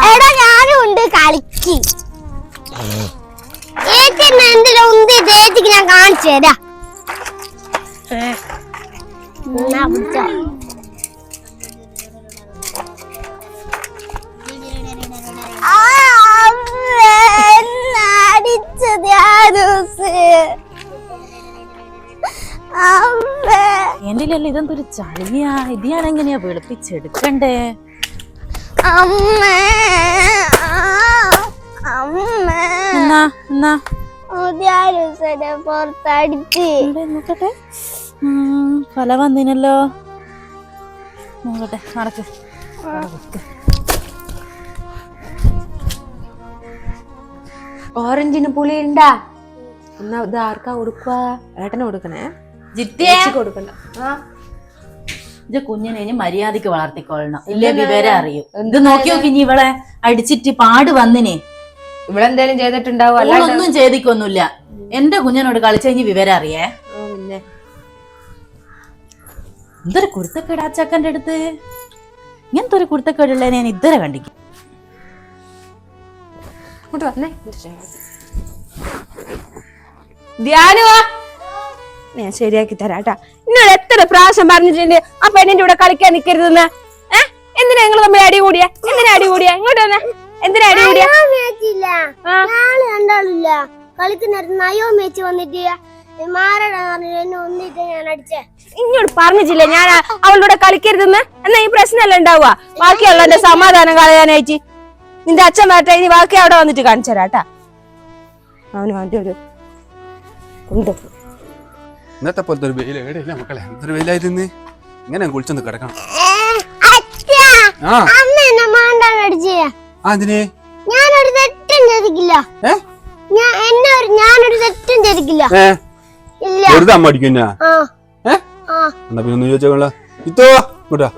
എടാ ഞാനും ഉണ്ട് കളിക്ക് ചേച്ചിക്ക് ഞാൻ കാണിച്ചു തരാ എന്റെ ഇതെന്തൊരു ചളിയാ ഇത് ഞാൻ എങ്ങനെയാ വെളുപ്പിച്ചെടുക്കണ്ടേ നോക്കട്ടെ ഫല വന്നിനല്ലോ നോക്കട്ടെ നടക്ക് ഓറഞ്ചിന് പുളി ഉണ്ടാ എന്നാ ഇത് ആർക്കാ കൊടുക്കുക ഏട്ടന് കൊടുക്കണേ കൊടുക്കണ്ട ഇത് കുഞ്ഞിനെ മര്യാദക്ക് വളർത്തിക്കൊള്ളണം ഇല്ലേ വിവരം അറിയും ഇത് നോക്കി നോക്കി ഇനി ഇവളെ അടിച്ചിട്ട് പാട് വന്നിനെ ഇവിടെ എന്തേലും ചെയ്തിട്ടുണ്ടാവും ഒന്നും ചെയ്തിക്കൊന്നുമില്ല എന്റെ കുഞ്ഞിനോട് കളിച്ചു കഴിഞ്ഞ് വിവരം അറിയേ പിന്നെ എന്തൊരു കുരുത്തക്കേട് ആ ചക്കന്റെ അടുത്ത് ഇങ്ങനത്തെ ഒരു കുരുത്തക്കേടുള്ള ഞാൻ ഇതുവരെ കണ്ടിക്കും വന്നേ ധ്യാനുവാ ഞാൻ ശരിയാക്കി തരാട്ടാ എന്നോട് എത്ര പ്രാവശ്യം പറഞ്ഞിട്ടുണ്ട് ആ പെണ്ണിന്റെ കൂടെ കളിക്കാൻ നിക്കരുതെന്ന് എന്തിനാ നിങ്ങൾ തമ്മിൽ അടി കൂടിയ ഇങ്ങോട്ട് വന്നേ എന്തിനാ അടി കൂടിയ ഇങ്ങോട്ട് പറഞ്ഞിട്ടില്ലേ ഞാൻ അവളുടെ കളിക്കരുതെന്ന് എന്നാ ഈ പ്രശ്നമല്ല ഉണ്ടാവുക ബാക്കിയുള്ള എന്റെ സമാധാനം കളയാനായിട്ട് നിന്റെ അച്ഛൻ മാറ്റാ ഇനി ബാക്കി അവിടെ വന്നിട്ട് കാണിച്ചു തരാട്ടാ അവന് അവന്റെ ഒരു ഇന്നത്തെ പോലത്തെ ഒരു വെയിൽ എവിടെയില്ല മക്കളെ എന്തൊരു വെയിലായിരുന്നു ഇങ്ങനെ കുളിച്ചൊന്ന് കിടക്കണം അതിന് ഞാനൊരു തെറ്റും ചെയ്തിട്ടില്ല ഞാനൊരു തെറ്റും ചെയ്തിട്ടില്ല വെറുതെ അമ്മ അടിക്കുന്ന എന്നാ പിന്നെ ഒന്ന് ചോദിച്ചോളാം ഇത്തോ കൂട്ടാ